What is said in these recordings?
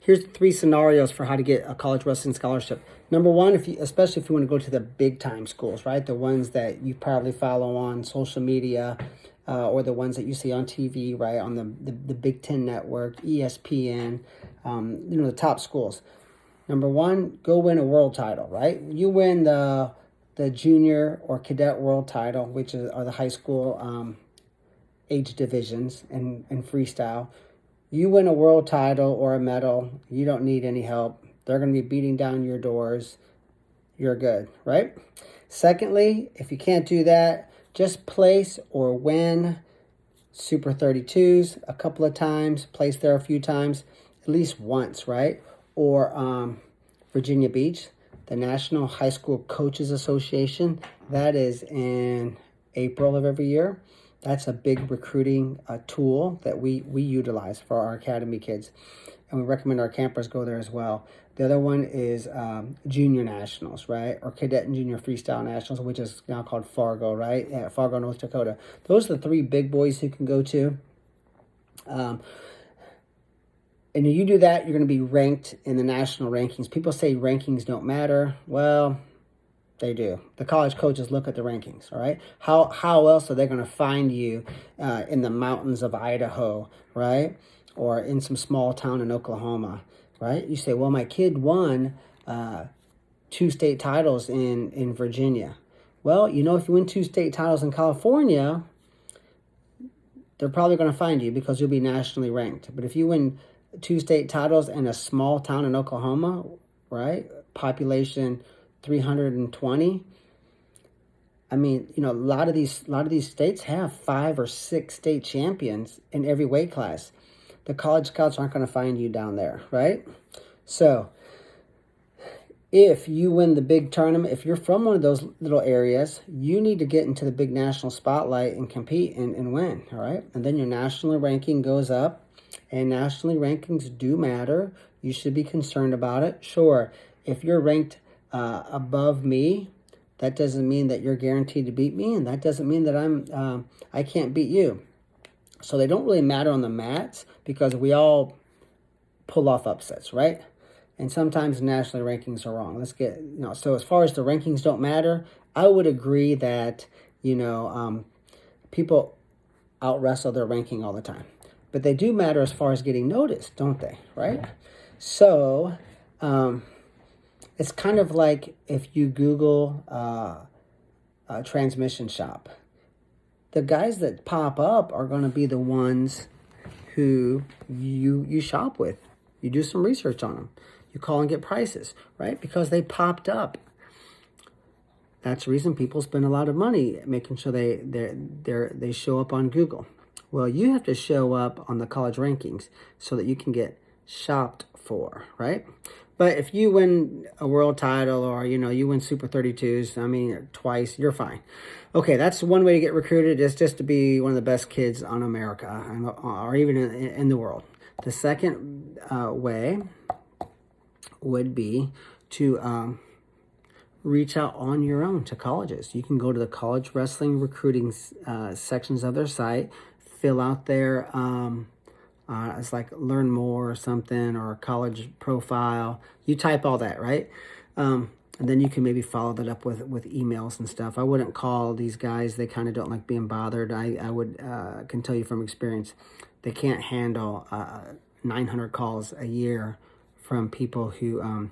Here's 3 scenarios for how to get a college wrestling scholarship. Number one, especially if you want to go to the big time schools, right? The ones that you probably follow on social media, or the ones that you see on TV, right? On the Big Ten Network, ESPN, the top schools. Number one, go win a world title, right? You win the junior or cadet world title, which are the high school age divisions and freestyle. You win a world title or a medal, you don't need any help. They're going to be beating down your doors. You're good, right? Secondly, if you can't do that, just place or win Super 32s a couple of times, place there a few times, at least once, right? Or Virginia Beach, the National High School Coaches Association. That is in April of every year. That's a big recruiting tool that we utilize for our academy kids. And we recommend our campers go there as well. The other one is Junior Nationals, right? Or Cadet and Junior Freestyle Nationals, which is now called Fargo, right? Yeah, Fargo, North Dakota. Those are the 3 big boys who can go to. And you do that, you're going to be ranked in the national rankings. People say rankings don't matter. Well, they do. The college coaches look at the rankings, all right? How else are they going to find you in the mountains of Idaho, right? Or in some small town in Oklahoma, right? You say, well, my kid won 2 state titles in Virginia. Well, if you win 2 state titles in California, they're probably going to find you because you'll be nationally ranked. But if you win 2 state titles in a small town in Oklahoma, right? Population 320. I mean, a lot of these states have 5 or 6 state champions in every weight class. The college scouts aren't going to find you down there, right? So, if you win the big tournament, if you're from one of those little areas, you need to get into the big national spotlight and compete and win, all right? And then your national ranking goes up, and nationally rankings do matter. You should be concerned about it. Sure, if you're ranked above me, that doesn't mean that you're guaranteed to beat me, and that doesn't mean that I can't beat you. So they don't really matter on the mats because we all pull off upsets, right? And sometimes national rankings are wrong. So as far as the rankings don't matter, I would agree that, people out wrestle their ranking all the time. But they do matter as far as getting noticed, don't they, right? So, it's kind of like if you Google a transmission shop. The guys that pop up are going to be the ones who you shop with. You do some research on them. You call and get prices, right? Because they popped up. That's the reason people spend a lot of money making sure they show up on Google. Well, you have to show up on the college rankings so that you can get shopped for, right? But if you win a world title or, you win Super 32s, twice, you're fine. Okay, that's one way to get recruited, is just to be one of the best kids on America or even in the world. The second way would be to reach out on your own to colleges. You can go to the college wrestling recruiting sections of their site, fill out their it's like learn more or something, or a college profile. You type all that, right? And then you can maybe follow that up with emails and stuff. I wouldn't call these guys. They kind of don't like being bothered. I would can tell you from experience, they can't handle 900 calls a year from people who,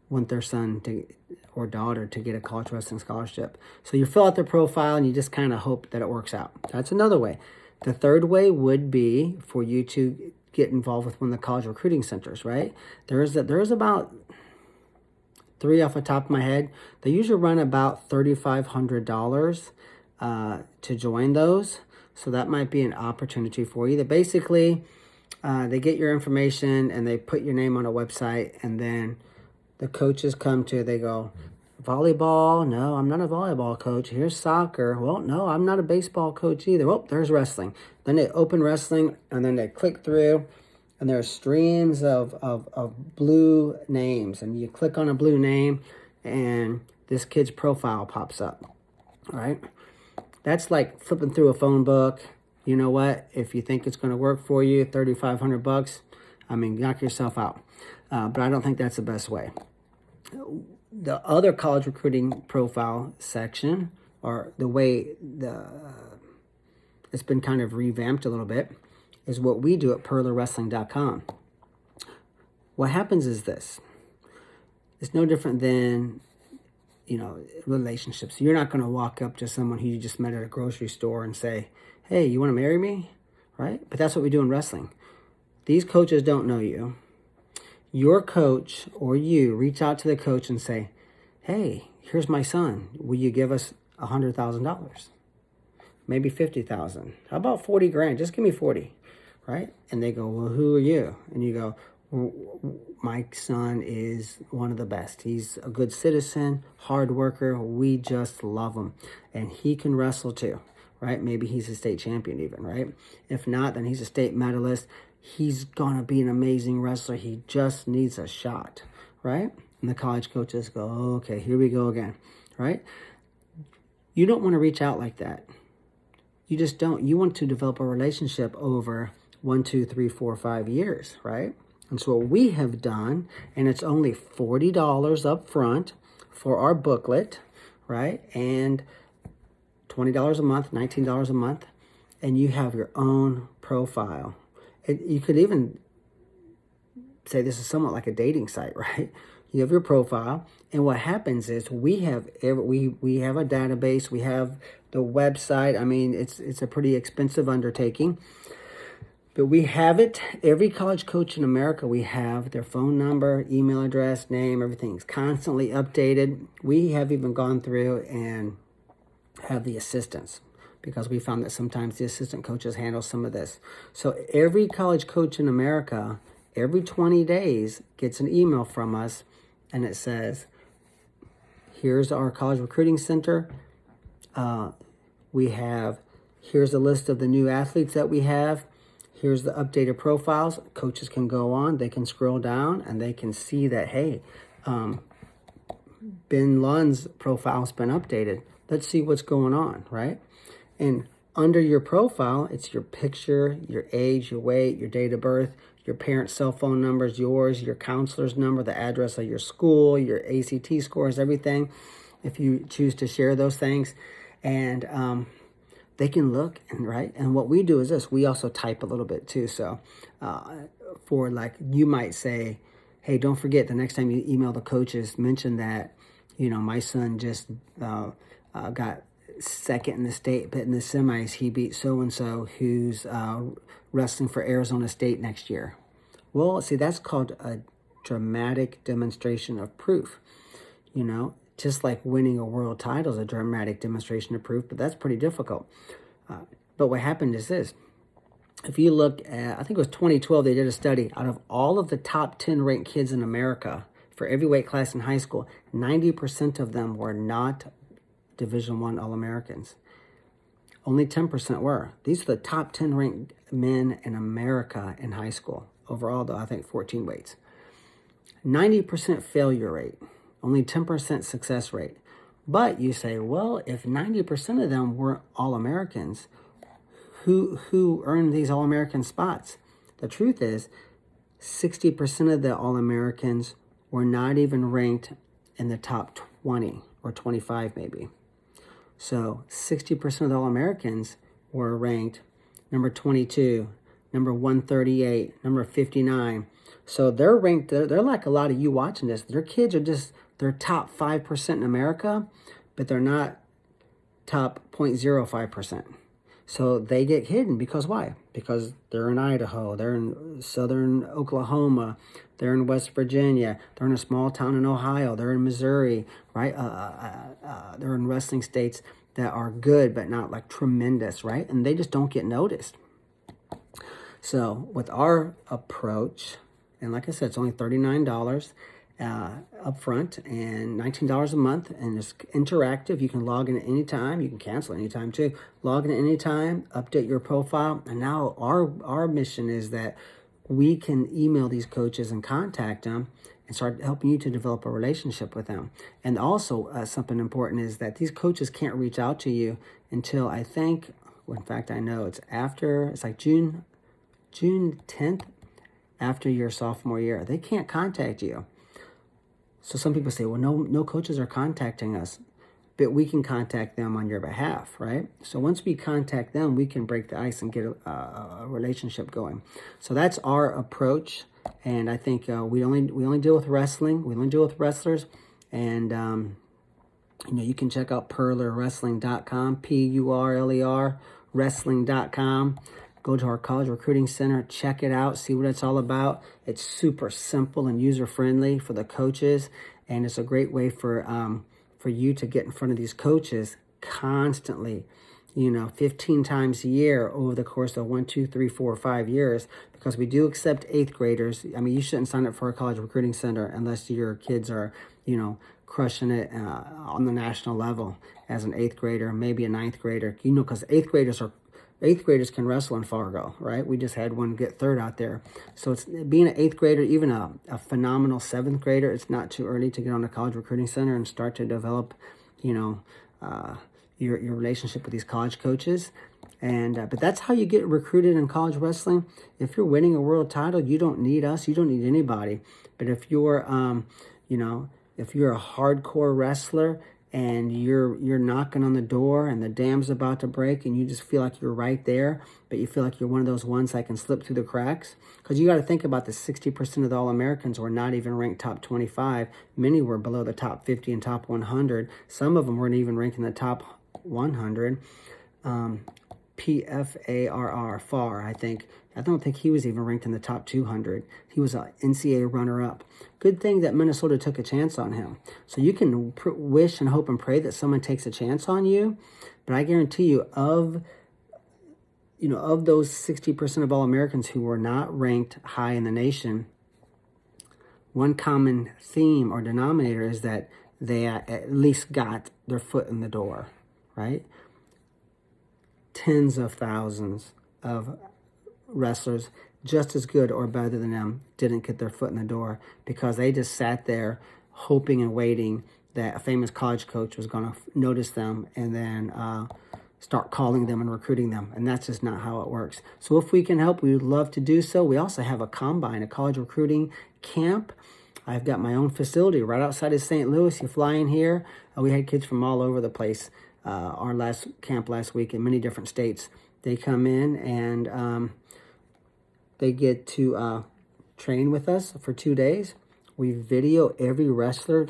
want their son or daughter to get a college wrestling scholarship. So you fill out their profile and you just kind of hope that it works out. That's another way. The third way would be for you to get involved with one of the college recruiting centers, right? There's about 3 off the top of my head. They usually run about $3,500 to join those. So that might be an opportunity for you. That basically, they get your information and they put your name on a website, and then the coaches come to, they go, volleyball? No, I'm not a volleyball coach. Here's soccer. Well, no, I'm not a baseball coach either. Oh, there's wrestling. Then they open wrestling, and then they click through, and there's streams of blue names. And you click on a blue name, and this kid's profile pops up. All right? That's like flipping through a phone book. You know what? If you think it's going to work for you, $3,500, I mean, knock yourself out. But I don't think that's the best way. The other college recruiting profile section, or the way it's been kind of revamped a little bit, is what we do at PurlerWrestling.com. What happens is this. It's no different than, relationships. You're not going to walk up to someone who you just met at a grocery store and say, hey, you want to marry me? Right? But that's what we do in wrestling. These coaches don't know you. Your coach or you reach out to the coach and say, hey, here's my son. Will you give us $100,000? Maybe $50,000. How about 40 grand? Just give me 40, right? And they go, well, who are you? And you go, well, my son is one of the best. He's a good citizen, hard worker. We just love him. And he can wrestle too, right? Maybe he's a state champion even, right? If not, then he's a state medalist. He's going to be an amazing wrestler. He just needs a shot, right? And the college coaches go, okay, here we go again, right? You don't want to reach out like that. You just don't. You want to develop a relationship over 1, 2, 3, 4, 5 years, right? And so what we have done, and it's only $40 up front for our booklet, right? And $20 a month, $19 a month, and you have your own profile. You could even say this is somewhat like a dating site, right? You have your profile, and what happens is we have a database, we have the website. I mean, it's a pretty expensive undertaking, but we have it. Every college coach in America, we have their phone number, email address, name, everything's constantly updated. We have even gone through and have the assistants, because we found that sometimes the assistant coaches handle some of this. So every college coach in America, every 20 days, gets an email from us, and it says, here's our college recruiting center. Here's a list of the new athletes that we have. Here's the updated profiles. Coaches can go on, they can scroll down, and they can see that, hey, Ben Lund's profile's been updated. Let's see what's going on, right? And under your profile, it's your picture, your age, your weight, your date of birth, your parents' cell phone numbers, yours, your counselor's number, the address of your school, your ACT scores, everything, if you choose to share those things. And they can look, and what we do is this. We also type a little bit too. So for you might say, hey, don't forget the next time you email the coaches, mention that, my son just got second in the state, but in the semis, he beat so-and-so who's wrestling for Arizona State next year. Well, see, that's called a dramatic demonstration of proof. Just like winning a world title is a dramatic demonstration of proof, but that's pretty difficult. But what happened is this. If you look at, I think it was 2012, they did a study. Out of all of the top 10 ranked kids in America for every weight class in high school, 90% of them were not Division I All-Americans. Only 10% were. These are the top 10 ranked men in America in high school. Overall, though, I think 14 weights. 90% failure rate. Only 10% success rate. But you say, well, if 90% of them were All-Americans, who earned these All-American spots? The truth is, 60% of the All-Americans were not even ranked in the top 20 or 25 maybe. So 60% of the All-Americans were ranked number 22, number 138, number 59. So they're ranked, they're like a lot of you watching this. Their kids are they're top 5% in America, but they're not top 0.05%. So they get hidden because why? Because they're in Idaho, they're in southern Oklahoma, they're in West Virginia, they're in a small town in Ohio, they're in Missouri, right? They're in wrestling states that are good but not like tremendous, right? And they just don't get noticed. So with our approach, and like I said, it's only $39 up front and $19 a month, and it's interactive. You can log in at any time. You can cancel anytime too. Log in at any time, update your profile, and now our mission is that we can email these coaches and contact them and start helping you to develop a relationship with them. And also something important is that these coaches can't reach out to you until I think, well, in fact, I know it's like June 10th. after your sophomore year. They can't contact you. So some people say, well, no coaches are contacting us, but we can contact them on your behalf, right? So once we contact them, we can break the ice and get a relationship going. So that's our approach. And I think we only deal with wrestling. We only deal with wrestlers. And, you can check out PurlerWrestling.com, Purler, wrestling.com. Go to our college recruiting center, check it out, see what it's all about. It's super simple and user-friendly for the coaches, and it's a great way for you to get in front of these coaches constantly, 15 times a year over the course of 1, 2, 3, 4, 5 years, because we do accept 8th graders. I mean, you shouldn't sign up for a college recruiting center unless your kids are, crushing it on the national level as an 8th grader, maybe a 9th grader, because 8th graders can wrestle in Fargo, right? We just had one get 3rd out there. So it's being an 8th grader, even a phenomenal 7th grader, it's not too early to get on a college recruiting center and start to develop, your relationship with these college coaches. And but that's how you get recruited in college wrestling. If you're winning a world title, you don't need us. You don't need anybody. But if you're, if you're a hardcore wrestler and you're knocking on the door and the dam's about to break and you just feel like you're right there, but you feel like you're one of those ones that can slip through the cracks. Because you got to think about the 60% of the All-Americans were not even ranked top 25. Many were below the top 50 and top 100. Some of them weren't even ranked in the top 100. PFARR, FAR, I think. I don't think he was even ranked in the top 200. He was an NCAA runner-up. Good thing that Minnesota took a chance on him. So you can wish and hope and pray that someone takes a chance on you, but I guarantee you, of those 60% of All-Americans who were not ranked high in the nation, one common theme or denominator is that they at least got their foot in the door, right? Tens of thousands of wrestlers just as good or better than them didn't get their foot in the door because they just sat there hoping and waiting that a famous college coach was going to notice them and then start calling them and recruiting them. And that's just not how it works. So if we can help, we would love to do so. We also have a combine, a college recruiting camp. I've got my own facility right outside of St. Louis. You fly in here. We had kids from all over the place. Our last camp last week in many different states. They come in and they get to train with us for 2 days. We video every wrestler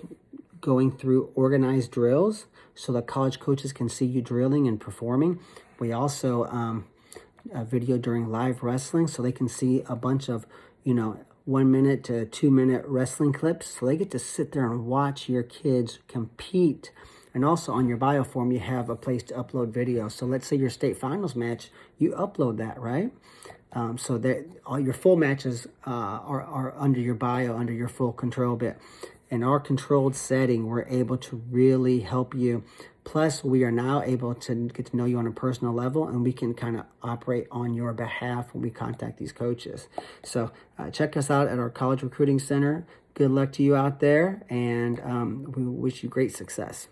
going through organized drills so the college coaches can see you drilling and performing. We also video during live wrestling so they can see a bunch of, 1 minute to 2 minute wrestling clips. So they get to sit there and watch your kids compete. And also on your bio form, you have a place to upload videos. So let's say your state finals match, you upload that, right? So that all your full matches are under your bio, under your full control bit. In our controlled setting, we're able to really help you. Plus, we are now able to get to know you on a personal level, and we can kind of operate on your behalf when we contact these coaches. So check us out at our College Recruiting Center. Good luck to you out there, and we wish you great success.